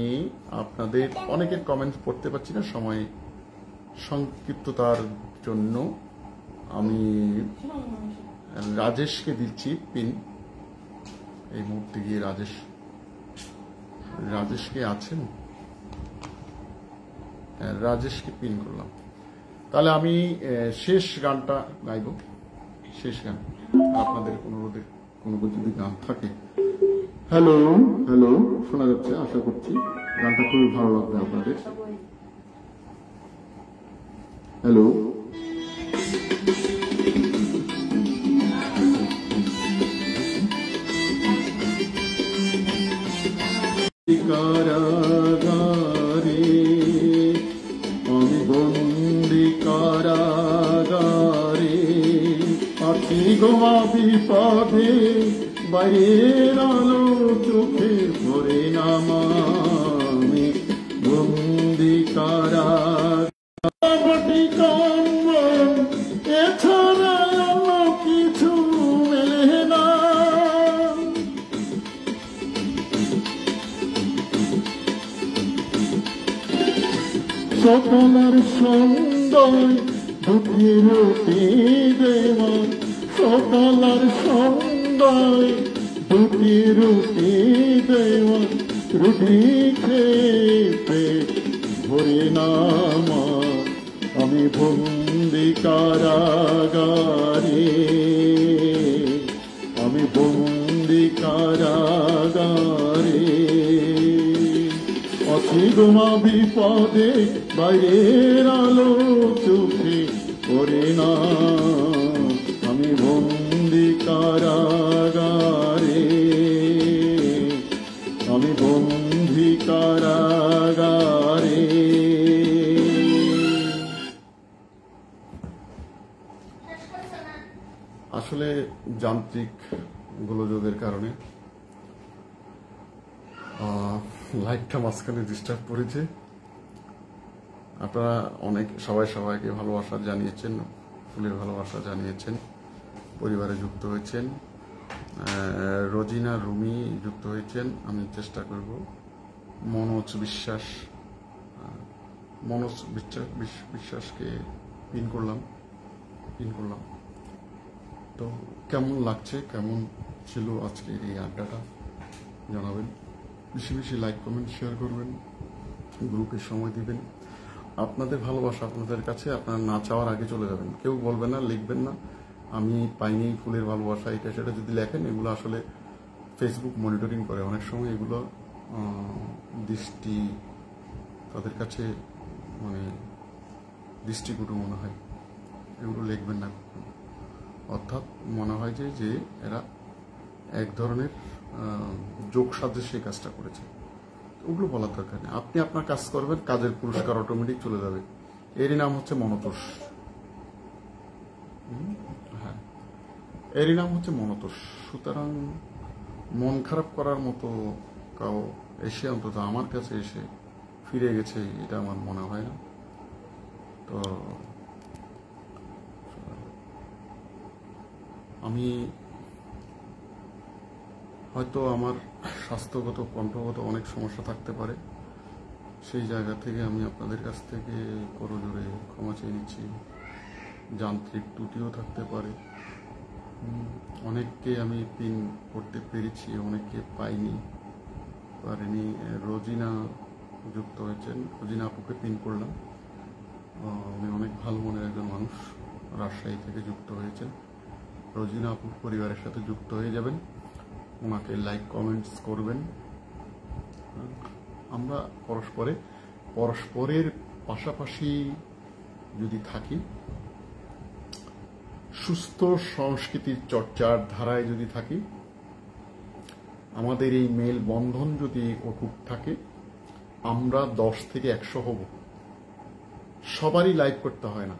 আপনাদের অনেকের কমেন্ট পড়তে পারছি না, সময় সংক্ষিপ্ততার জন্য আমি রাজেশকে দিচ্ছি পিন। এই মুহূর্তে গিয়ে রাজেশকে আছেন, রাজেশকে পিন করলাম। তাহলে আমি শেষ গানটা গাইব, শেষ গান আপনাদের অনুরোধে কোনো যদি গান থাকে। হ্যালো হ্যালো, শোনা যাচ্ছে আশা করছি। গানটা খুবই ভালো লাগবে আপনাদের। হ্যালো, কারাগারে আমি বন্দি কারাগারে আছি গোমা বিপদে, বাইরের আলো চোখে ভরে নামি বন্দি কারাগারে। এছাড়া কিছু মেলে না, সকলের সুন্দর দুটি রুটি দেওয়া, সকলের সুন্দর দুটি রুটি দেওয়া, রুটি খেতে ভরে নামা আমি বন্দি কারাগারে, আমি বন্দি কারাগারে, অসীমা বিপদে বাইরের আলো চোখে পড়ে না, আমি বন্দি কারাগারে, আমি বন্দি কারাগারে। আসলে যান্ত্রিক গোলযোগের কারণে লাইটটা মাঝখানে ডিস্টার্ব করেছে। আপনারা অনেক সবাইকে ভালোবাসা জানিয়েছেন, ফুলের ভালোবাসা জানিয়েছেন, পরিবারে যুক্ত হয়েছেন। রোজিনা রুমি যুক্ত হয়েছেন। আমি চেষ্টা করব। মনোজ বিশ্বাসকে পিন করলাম। তো কেমন লাগছে, কেমন ছিল আজকে এই আড্ডাটা জানাবেন। বেশি বেশি লাইক কমেন্ট শেয়ার করবেন, গ্রুপে সময় দিবেন। আপনাদের ভালোবাসা আপনাদের কাছে আপনারা না চাওয়ার আগে চলে যাবেন। কেউ বলবেন না, লিখবেন না আমি পাইনি ফুলের ভালোবাসা এটা সেটা। যদি লেখেন এগুলো আসলে ফেসবুক মনিটরিং করে, অনেক সময় এগুলো দৃষ্টি তাদের কাছে মানে দৃষ্টিকটু মনে হয়। এগুলো লিখবেন না, অর্থাৎ মনে হয় যে এরা এক ধরনের যোগ সাদৃশ্যে কাজটা করেছে। ওগুলো বলার দরকার নেই। আপনি আপনার কাজ করবেন, কাজের পুরস্কার অটোমেটিক চলে যাবে। এরই নাম হচ্ছে মনতোষ। হ্যাঁ, এরই নাম হচ্ছে মনতোষ। সুতরাং মন খারাপ করার মতো কাউ এসে, অন্তত আমার কাছে এসে ফিরে গেছে এটা আমার মনে হয় না। তো আমি হয়তো আমার স্বাস্থ্যগত কণ্ঠগত অনেক সমস্যা থাকতে পারে, সেই জায়গা থেকে আমি আপনাদের কাছ থেকে করজোরে ক্ষমা চেয়ে নিচ্ছি। যান্ত্রিক ত্রুটিও থাকতে পারে। অনেককে আমি পিন করতে পেরেছি, অনেককে পারিনি। রোজিনা যুক্ত হয়েছেন, রোজিনা আপুকে পিন করলাম। উনি অনেক ভালো মনের একজন মানুষ, রাজশাহী থেকে যুক্ত হয়েছেন। রোজিনা আপুর পরিবারের সাথে যুক্ত হয়ে যাবেন, ওনাকে লাইক কমেন্টস করবেন। আমরা পরস্পরের পাশাপাশি যদি থাকি, সুস্থ সংস্কৃতির চর্চার ধারায় যদি থাকি, আমাদের এই মেল বন্ধন যদি অটুট থাকে, আমরা 10 থেকে 100 হব। সবারই লাইভ করতে হয় না,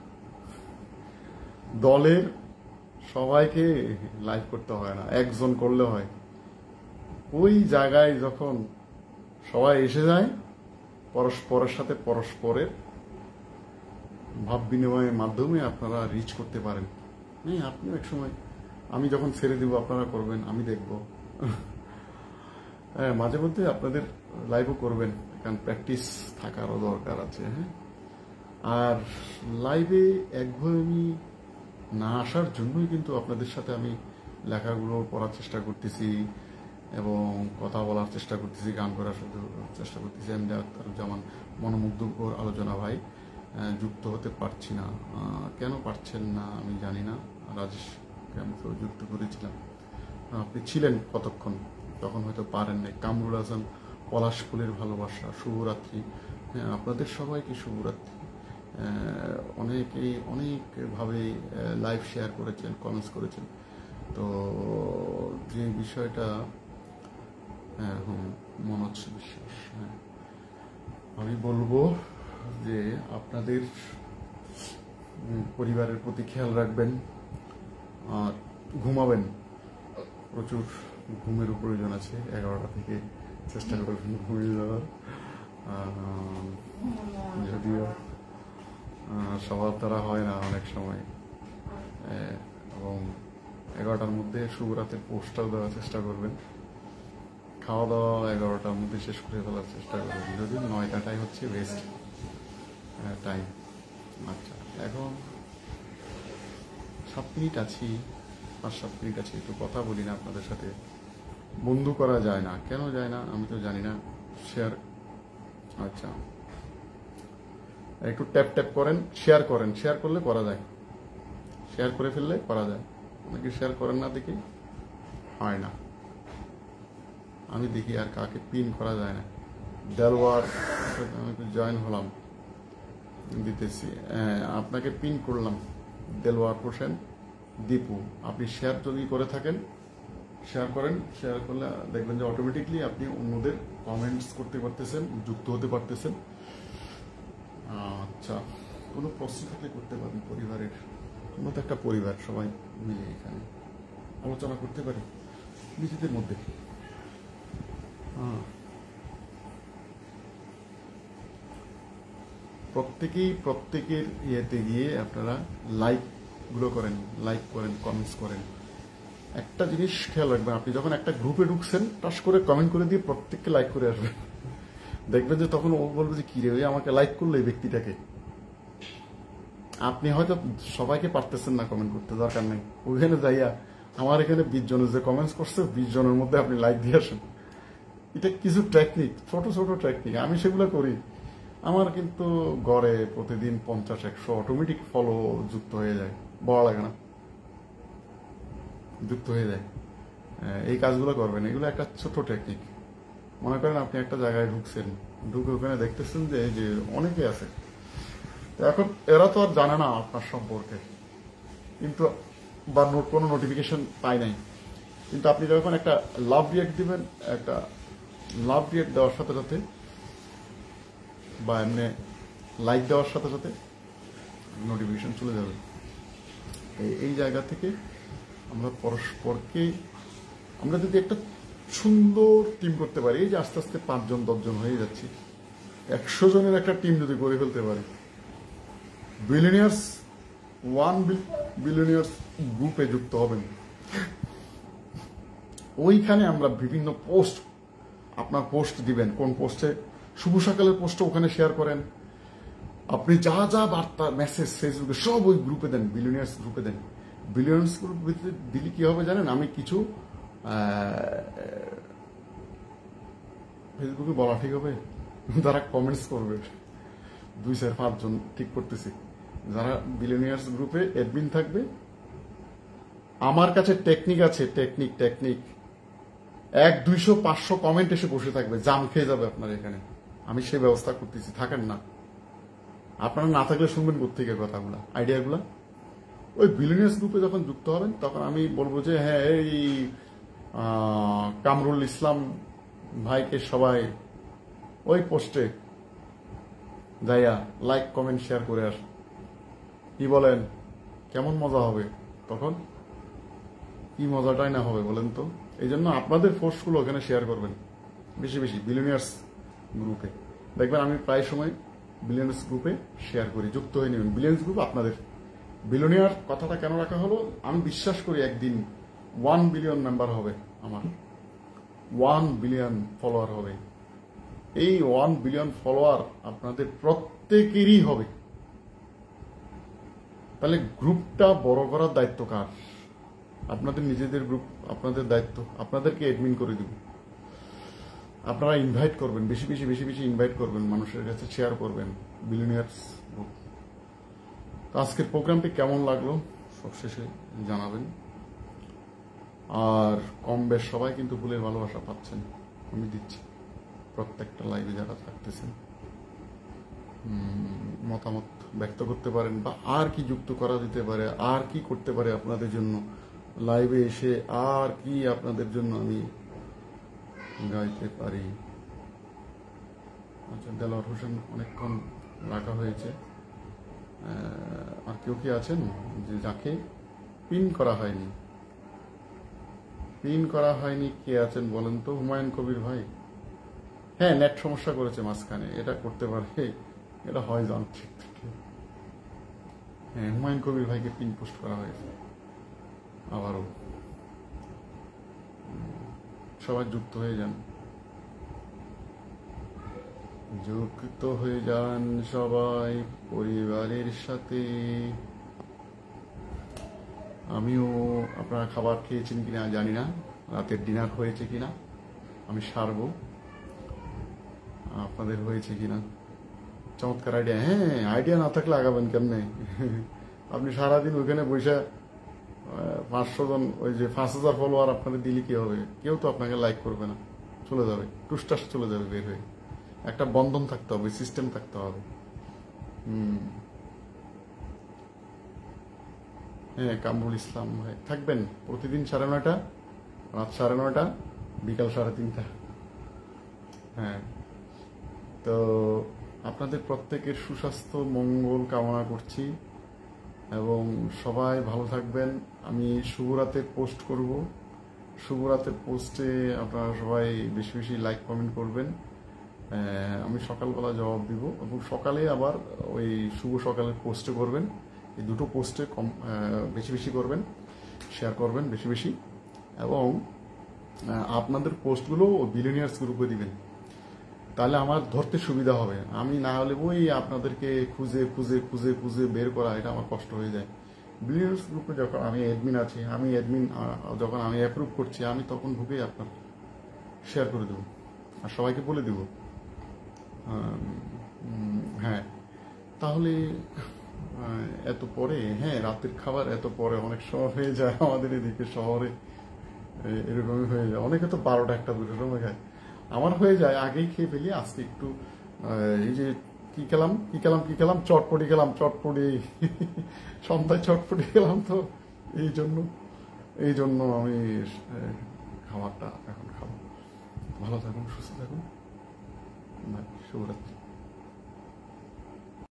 দলের সবাইকে লাইভ করতে হয় না, একজন করলে হয়। ওই জায়গায় যখন সবাই এসে যায়, পরস্পরের সাথে পরস্পরের ভাব বিনিময়ের মাধ্যমে আপনারা রিচ করতে পারেন। আপনিও এক সময়, আমি যখন ছেড়ে দিব আপনারা করবেন, আমি দেখব। হ্যাঁ, মাঝে মধ্যে আপনাদের লাইভও করবেন, কারণ প্র্যাকটিস থাকারও দরকার আছে। হ্যাঁ, আর লাইভে একঘেয়েমি না আসার জন্যই কিন্তু আপনাদের সাথে আমি লেখাগুলো পড়ার চেষ্টা করতেছি এবং কথা বলার চেষ্টা করতেছি, গান করার চেষ্টা করতেছি। আমি যেমন মনোমুগ্ধকর আলোচনা ভাই যুক্ত হতে পারছি না। কেন পারছেন না আমি জানি না। রাজেশকে আমি তো যুক্ত করেছিলাম, আপনি ছিলেন কতক্ষণ, তখন হয়তো পারেন নাই। কামরুল হাসান, পলাশ ফুলের ভালোবাসা, শুভরাত্রি। হ্যাঁ, আপনাদের সবাইকে শুভরাত্রি। অনেকেই অনেকভাবে লাইভ শেয়ার করেছেন, কমেন্টস করেছেন। তো যে বিষয়টা, মনোজ বিশ্বাস, হ্যাঁ, আমি বলবো যে আপনাদের পরিবারের প্রতি খেয়াল রাখবেন আর ঘুমাবেন। প্রচুর ঘুমেরও প্রয়োজন আছে। 11টা থেকে চেষ্টা করবেন ঘুমিয়ে যাওয়ার, যদিও সবার দ্বারা হয় না অনেক সময়। এবং 11টার মধ্যে শুভরাতের পোস্টটাও দেওয়ার চেষ্টা করবেন। খাওয়া দাওয়া 11টার মধ্যে শেষ করে ফেলার চেষ্টা করবেন, যদি 9টাটাই হচ্ছে বেস্ট টাইম। আচ্ছা, এখন 7 মিনিট আছি, 5-7 মিনিট আছে, একটু কথা বলি না আপনাদের সাথে। বন্ধু করা যায় না, কেন যায় না আমি তো জানি না। শেয়ার, আচ্ছা, একটু ট্যাপ করেন, শেয়ার করেন। শেয়ার করলে করা যায়, শেয়ার করে ফেললে করা যায়। অনেকে শেয়ার করেন না দেখি। হয় না। আমি দেখি আর কাকে পিন করা যায় না। দেলওয়ার আমি জয়েন হলাম, দিতেছি, আপনাকে পিন করলাম। দেলওয়ার হোসেন দীপু, আপনি শেয়ার যদি করে থাকেন শেয়ার করেন। শেয়ার করলে দেখবেন যে অটোমেটিকলি আপনি অন্যদের কমেন্টস করতে পারতেছেন, যুক্ত হতে পারতেছেন। আচ্ছা, কোনো প্রশ্ন থাকলে করতে পারেন। পরিবারের, আমরা তো একটা পরিবার, সবাই মিলে এখানে আলোচনা করতে পারি নিজেদের মধ্যে। প্রত্যেকেই প্রত্যেকের ইয়েতে গিয়ে আপনারা লাইকগুলো করেন, লাইক করেন, কমেন্টস করেন। একটা জিনিস খেয়াল রাখবেন, আপনি যখন একটা গ্রুপে ঢুকছেন টাস করে কমেন্ট করে দিয়ে প্রত্যেককে লাইক করে আসবেন। দেখবেন যে তখন ও বলবে যে কি রে, ওই আমাকে লাইক করলো এই ব্যক্তিটাকে। আপনি হয়তো সবাইকে পারতেছেন না কমেন্ট করতে, দরকার নেই। ওইখানে যাইয়া আমার এখানে 20 জনের যে কমেন্টস করছে 20 জনের মধ্যে আপনি লাইক দিয়ে আসেন। এটা কিছু টেকনিক, ছোট ছোট টেকনিক, আমি সেগুলো করি। আমার কিন্তু গড়ে প্রতিদিন 50-100 অটোমেটিক ফলো যুক্ত হয়ে যায়, বলা লাগে না, যুক্ত হয়ে যায়। এই কাজগুলো করবেন, এগুলো একটা ছোট টেকনিক। মনে করেন আপনি একটা জায়গায় ঢুকছেন, ঢুকে ওখানে দেখতেছেন যে অনেকে আছে, এখন এরা তো আর জানে না আপনার সম্পর্কে, কিন্তু বা কোনো নোটিফিকেশন পায় নাই, কিন্তু আপনি যখন একটা লাভ রিয়েক্ট দিবেন, একটা লাভ রিয়েক্ট দেওয়ার সাথে সাথে বা এমনি লাইক দেওয়ার সাথে সাথে নোটিফিকেশন চলে যাবে। এই জায়গা থেকে আমরা পরস্পরকে, আমরা যদি একটা সুন্দর টিম করতে পারি, এই যে আস্তে আস্তে 5 জন 10 জন হয়ে যাচ্ছি, 100 জনের একটা টিম যদি করে ফেলতে পারি, বিলিয়নিয়ার্স 1 বিলিয়নিয়ার্স গ্রুপে যুক্ত হবেন। ওইখানে আমরা বিভিন্ন পোস্ট, আপনার পোস্ট দিবেন, কোন পোস্টে, শুভ সকালের পোস্ট ওখানে শেয়ার করেন। আপনি যা যা বার্তা, মেসেজ ফেসবুকে সব ওই গ্রুপে দেন, বিলিয়নিয়ার্স গ্রুপে দেন। বিলিয়নিয়ার্স গ্রুপে দিলে কি হবে জানেন, আমি কিছু ফেসবুকে বলা ঠিক হবে, যারা কমেন্টস করবে 2-4-5 জন ঠিক করতেছি, যারা বিলিয়নিয়ার্স গ্রুপে অ্যাডমিন থাকবে। আমার কাছে টেকনিক আছে, টেকনিক 100-200-500 কমেন্ট এসে বসে থাকবে, জাম খেয়ে যাবে আপনার এখানে। আমি সেই ব্যবস্থা করতেছি, থাকেন না। আপনারা না থাকলে শুনবেন কোত্থেকে কথাগুলো, আইডিয়াগুলো। ওই বিলিয়নিয়ার্স গ্রুপে যখন যুক্ত হবেন তখন আমি বলবো যে হ্যাঁ, এই কামরুল ইসলাম ভাইকে সবাই ওই পোস্টে যাইয়া লাইক কমেন্ট শেয়ার করে আস। কি বলেন, কেমন মজা হবে তখন? কি মজাটাই না হবে বলেন তো। এই জন্য আপনাদের পোস্টগুলো ওখানে শেয়ার করবেন বেশি বেশি, বিলিয়নিয়ার্স গ্রুপে। দেখবেন আমি প্রায় সময় বিলিয়নিয়ার্স গ্রুপে শেয়ার করি, যুক্ত হয়ে নেবেন। বিলিয়নিয়ার্স গ্রুপ আপনাদের। বিলিয়নিয়ার কথাটা কেন রাখা হলো, আমি বিশ্বাস করি একদিন 1 বিলিয়ন মেম্বার হবে, আমার 1 বিলিয়ন ফলোয়ার হবে। এই 1 বিলিয়ন ফলোয়ার আপনাদের প্রত্যেকেরই হবে। তাহলে গ্রুপটা বড় করার দায়িত্ব কার? আপনাদের নিজেদের গ্রুপ, আপনাদের দায়িত্ব। আপনাদেরকে অ্যাডমিন করে দিব। আপনারা ইনভাইট করবেন, বেশি বেশি বেশি বেশি ইনভাইট করবেন, মানুষের কাছে শেয়ার করবেন বিলিয়নিয়ার্স গ্রুপ। তো আজকের প্রোগ্রামটি কেমন লাগলো সবশেষে জানাবেন। আর কম বেশ সবাই কিন্তু ফুলের ভালোবাসা পাচ্ছেন, আমি দিচ্ছি। প্রত্যেকটা লাইভে যারা থাকতেছেন মতামত ব্যক্ত করতে পারেন, বা আর কি যুক্ত করা যেতে পারে, আর কি করতে পারে আপনাদের জন্য, লাইভে এসে আর কি আপনাদের জন্য আমি গাইতে পারি। আচ্ছা, দেলোয়ার হোসেন অনেকক্ষণ রাখা হয়েছে। আর কেউ কি আছেন যে যাকে পিন করা হয়নি? পিন করা হয়নি কে আছেন বলেন তো? হুমায়ুন কবির ভাই। হ্যাঁ, নেট সমস্যা করেছে মাঝখানে, এটা করতে পারে, এটা হয় জান। ঠিক। হ্যাঁ, হুমায়ুন কবির ভাইকে পিন পোস্ট করা হয়েছে আবারও। সবাই যুক্ত হয়ে যান, যুক্ত হয়ে যান সবাই পরিবারের সাথে। আমিও, আপনারা খাবার খেয়েছেন কিনা জানি না, রাতের ডিনার হয়েছে কিনা আমি সারবো, আপনাদের হয়েছে কিনা। চমৎকার আইডিয়া। হ্যাঁ, আইডিয়া না থাকলে আগাবেন কেমনে? আপনি সারাদিন ওইখানে বসে 500 জন ওই যে 5,000 ফলোয়ার আপনাকে দিলে কি হবে? কেউ তো আপনাকে লাইক করবে না, চলে যাবে, টুসটাস চলে যাবে বের হয়ে। একটা বন্ধন থাকতে হবে, সিস্টেম থাকতে হবে। হ্যাঁ, কামরুল ইসলাম ভাই থাকবেন প্রতিদিন 9:30, রাত 9:30, বিকাল 3:30। হ্যাঁ, তো আপনাদের প্রত্যেকের সুস্বাস্থ্য মঙ্গল কামনা করছি এবং সবাই ভালো থাকবেন। আমি শুভরাতের পোস্ট করব, শুভরাতের পোস্টে আপনারা সবাই বেশি বেশি লাইক কমেন্ট করবেন। আমি সকালবেলা জবাব দিব এবং সকালে আবার ওই শুভ সকালের পোস্টে করবেন। এই দুটো পোস্টে বেশি বেশি করবেন, শেয়ার করবেন বেশি বেশি, এবং আপনাদের পোস্টগুলো বিলিনিয়ার্স গ্রুপে দিবেন, তাহলে আমার ধরতে সুবিধা হবে। আমি না হলে ওই আপনাদেরকে খুঁজে খুঁজে খুঁজে খুঁজে বের করা, এটা আমার কষ্ট হয়ে যায়। বিলিয়নার্স গ্রুপে যখন আমি অ্যাডমিন আছি, যখন আমি অ্যাপ্রুভ করছি, আমি তখন ঢুকেই আপনার শেয়ার করে দেবো আর সবাইকে বলে দেব। হ্যাঁ, তাহলে এত পরে, হ্যাঁ রাতের খাবার এত পরে অনেক সময় হয়ে যায় আমাদের এদিকে শহরে, এরকমই হয়ে যায়। অনেকে তো 12টা 1টা 2টার সময় খায়, আমার হয়ে যায় আগেই খেয়ে ফেলি। আজকে একটু এই যে কি খেলাম, চটপটি খেলাম, চটপটি সন্ধ্যায় চটপটি খেলাম, তো এই জন্য আমি খাবারটা এখন খাবো। ভালো থাকুন, সুস্থ থাকুন, শুভরাত্রি।